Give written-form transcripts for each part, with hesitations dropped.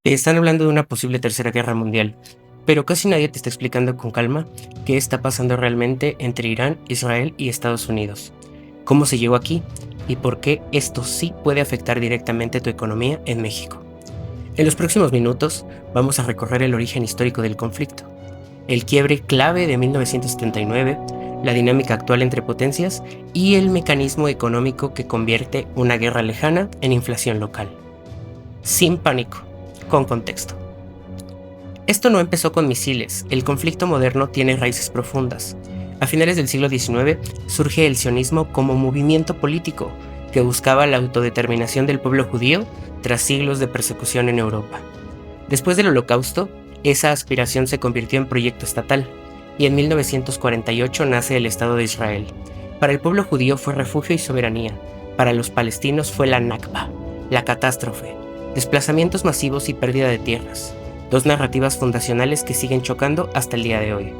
Te están hablando de una posible tercera guerra mundial, pero casi nadie te está explicando con calma qué está pasando realmente entre Irán, Israel y Estados Unidos, cómo se llegó aquí y por qué esto sí puede afectar directamente tu economía en México. En los próximos minutos vamos a recorrer el origen histórico del conflicto, el quiebre clave de 1979, la dinámica actual entre potencias y el mecanismo económico que convierte una guerra lejana en inflación local. Sin pánico, con contexto. Esto no empezó con misiles, el conflicto moderno tiene raíces profundas. A finales del siglo XIX surge el sionismo como movimiento político que buscaba la autodeterminación del pueblo judío tras siglos de persecución en Europa. Después del Holocausto, esa aspiración se convirtió en proyecto estatal, y en 1948 nace el Estado de Israel. Para el pueblo judío fue refugio y soberanía, para los palestinos fue la Nakba, la catástrofe, desplazamientos masivos y pérdida de tierras, dos narrativas fundacionales que siguen chocando hasta el día de hoy.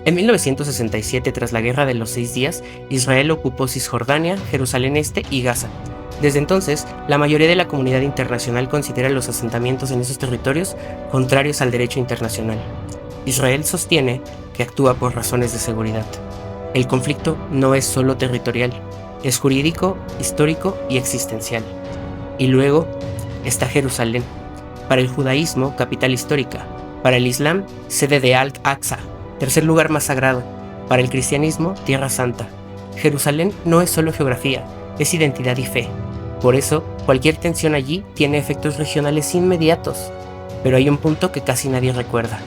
En 1967, tras la Guerra de los 6 días, Israel ocupó Cisjordania, Jerusalén Este y Gaza. Desde entonces, la mayoría de la comunidad internacional considera los asentamientos en esos territorios contrarios al derecho internacional. Israel sostiene que actúa por razones de seguridad. El conflicto no es solo territorial, es jurídico, histórico y existencial. Y luego está Jerusalén, para el judaísmo, capital histórica, para el islam, sede de Al-Aqsa, tercer lugar más sagrado, para el cristianismo, tierra santa. Jerusalén no es solo geografía, es identidad y fe. Por eso, cualquier tensión allí tiene efectos regionales inmediatos. Pero hay un punto que casi nadie recuerda.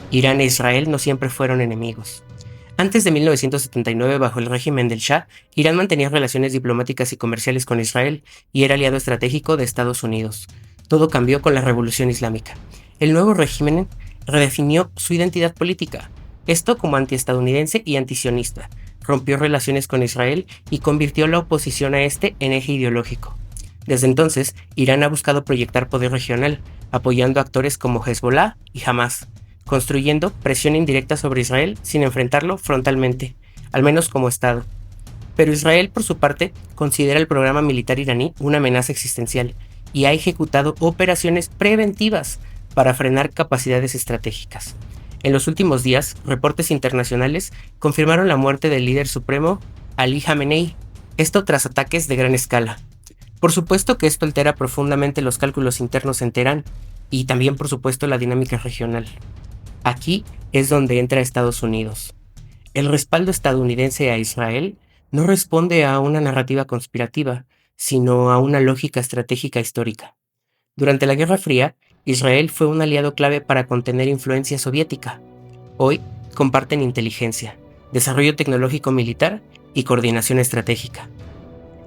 Irán e Israel no siempre fueron enemigos. Antes de 1979, bajo el régimen del Shah, Irán mantenía relaciones diplomáticas y comerciales con Israel y era aliado estratégico de Estados Unidos. Todo cambió con la Revolución Islámica. El nuevo régimen redefinió su identidad política, esto como antiestadounidense y antisionista, rompió relaciones con Israel y convirtió la oposición a este en eje ideológico. Desde entonces, Irán ha buscado proyectar poder regional, apoyando a actores como Hezbollah y Hamas, construyendo presión indirecta sobre Israel sin enfrentarlo frontalmente, al menos como Estado. Pero Israel, por su parte, considera el programa militar iraní una amenaza existencial y ha ejecutado operaciones preventivas para frenar capacidades estratégicas. En los últimos días, reportes internacionales confirmaron la muerte del líder supremo Ali Khamenei, esto tras ataques de gran escala. Por supuesto que esto altera profundamente los cálculos internos en Teherán y también, por supuesto, la dinámica regional. Aquí es donde entra Estados Unidos. El respaldo estadounidense a Israel no responde a una narrativa conspirativa, sino a una lógica estratégica histórica. Durante la Guerra Fría, Israel fue un aliado clave para contener influencia soviética. Hoy comparten inteligencia, desarrollo tecnológico militar y coordinación estratégica.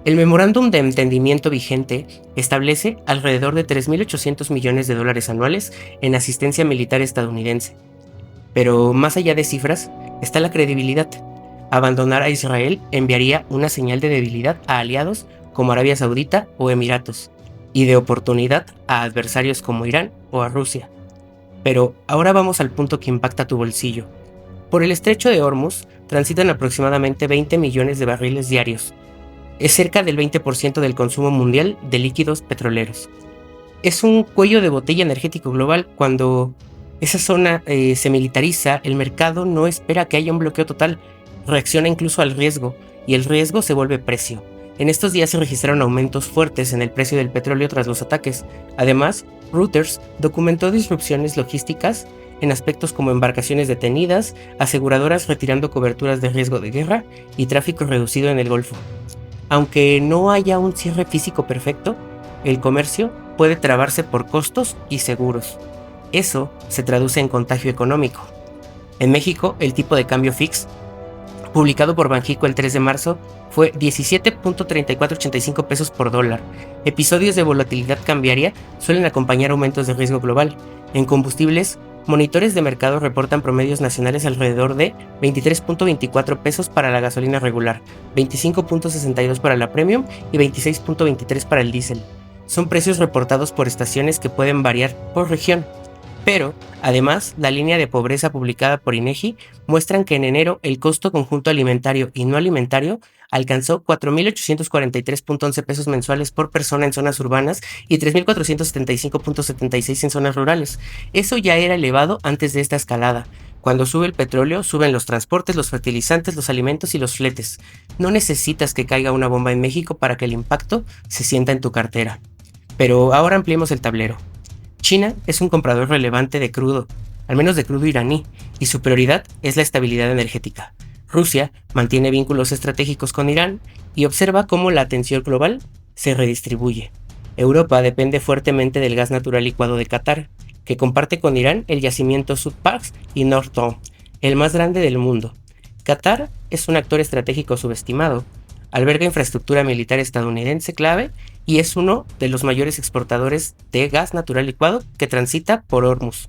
El memorándum de entendimiento vigente establece alrededor de $3.800 millones anuales en asistencia militar estadounidense. Pero más allá de cifras, está la credibilidad. Abandonar a Israel enviaría una señal de debilidad a aliados como Arabia Saudita o Emiratos, y de oportunidad a adversarios como Irán o a Rusia. Pero ahora vamos al punto que impacta tu bolsillo. Por el estrecho de Hormuz transitan aproximadamente 20 millones de barriles diarios. Es cerca del 20% del consumo mundial de líquidos petroleros. Es un cuello de botella energético global. Cuando esa zona se militariza, el mercado no espera que haya un bloqueo total, reacciona incluso al riesgo, y el riesgo se vuelve precio. En estos días se registraron aumentos fuertes en el precio del petróleo tras los ataques. Además, Reuters documentó disrupciones logísticas en aspectos como embarcaciones detenidas, aseguradoras retirando coberturas de riesgo de guerra y tráfico reducido en el Golfo. Aunque no haya un cierre físico perfecto, el comercio puede trabarse por costos y seguros. Eso se traduce en contagio económico. En México, el tipo de cambio fix, publicado por Banxico el 3 de marzo, fue 17.3485 pesos por dólar. Episodios de volatilidad cambiaria suelen acompañar aumentos de riesgo global. En combustibles, monitores de mercado reportan promedios nacionales alrededor de 23.24 pesos para la gasolina regular, 25.62 para la premium y 26.23 para el diésel. son precios reportados por estaciones que pueden variar por región. Pero, además, la línea de pobreza publicada por INEGI muestran que en enero el costo conjunto alimentario y no alimentario alcanzó 4.843.11 pesos mensuales por persona en zonas urbanas y 3.475.76 en zonas rurales. Eso ya era elevado antes de esta escalada. Cuando sube el petróleo, suben los transportes, los fertilizantes, los alimentos y los fletes. No necesitas que caiga una bomba en México para que el impacto se sienta en tu cartera. Pero ahora ampliemos el tablero. China es un comprador relevante de crudo, al menos de crudo iraní, y su prioridad es la estabilidad energética. Rusia mantiene vínculos estratégicos con Irán y observa cómo la atención global se redistribuye. Europa depende fuertemente del gas natural licuado de Qatar, que comparte con Irán el yacimiento Sud-Pars y North, el más grande del mundo. Qatar es un actor estratégico subestimado, alberga infraestructura militar estadounidense clave y es uno de los mayores exportadores de gas natural licuado que transita por Hormuz.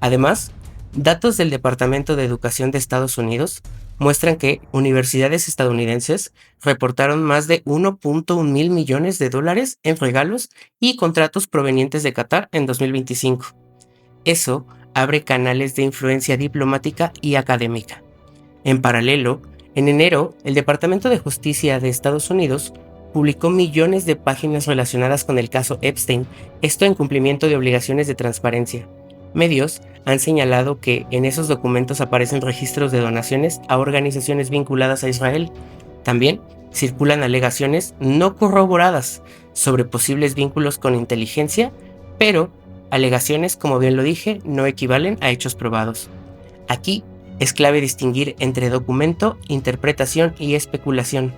Además, datos del Departamento de Educación de Estados Unidos muestran que universidades estadounidenses reportaron más de 1.1 mil millones de dólares en regalos y contratos provenientes de Qatar en 2025. Eso abre canales de influencia diplomática y académica. En paralelo, en enero, el Departamento de Justicia de Estados Unidos publicó millones de páginas relacionadas con el caso Epstein, esto en cumplimiento de obligaciones de transparencia. Medios han señalado que en esos documentos aparecen registros de donaciones a organizaciones vinculadas a Israel. También circulan alegaciones no corroboradas sobre posibles vínculos con inteligencia, pero alegaciones, como bien lo dije, no equivalen a hechos probados. Aquí es clave distinguir entre documento, interpretación y especulación.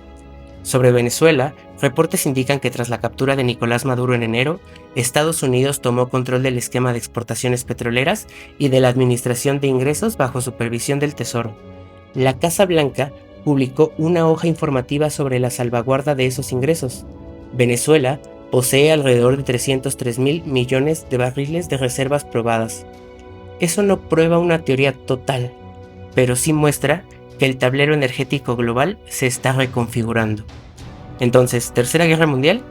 Sobre Venezuela, reportes indican que tras la captura de Nicolás Maduro en enero, Estados Unidos tomó control del esquema de exportaciones petroleras y de la administración de ingresos bajo supervisión del Tesoro. La Casa Blanca publicó una hoja informativa sobre la salvaguarda de esos ingresos. Venezuela posee alrededor de 303 mil millones de barriles de reservas probadas. Eso no prueba una teoría total, pero sí muestra que el tablero energético global se está reconfigurando. Entonces, ¿Tercera Guerra Mundial?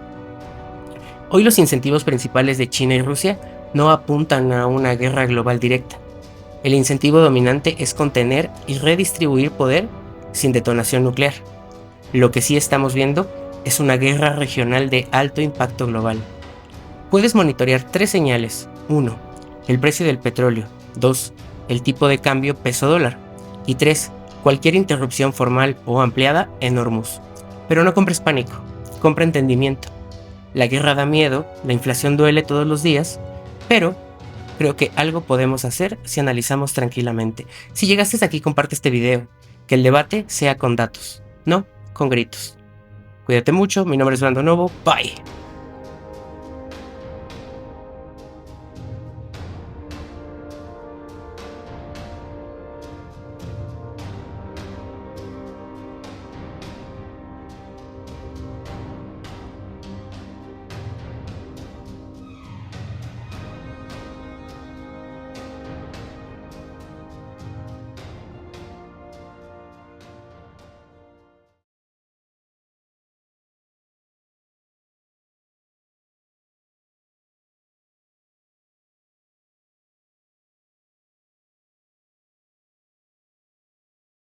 Hoy los incentivos principales de China y Rusia no apuntan a una guerra global directa. El incentivo dominante es contener y redistribuir poder sin detonación nuclear. Lo que sí estamos viendo es una guerra regional de alto impacto global. Puedes monitorear 3 señales. 1. El precio del petróleo. 2. El tipo de cambio peso-dólar. Y 3. Cualquier interrupción formal o ampliada en Hormuz. Pero no compres pánico, compra entendimiento. La guerra da miedo, la inflación duele todos los días, pero creo que algo podemos hacer si analizamos tranquilamente. Si llegaste hasta aquí, comparte este video. Que el debate sea con datos, no con gritos. Cuídate mucho, mi nombre es Brando Novo, bye.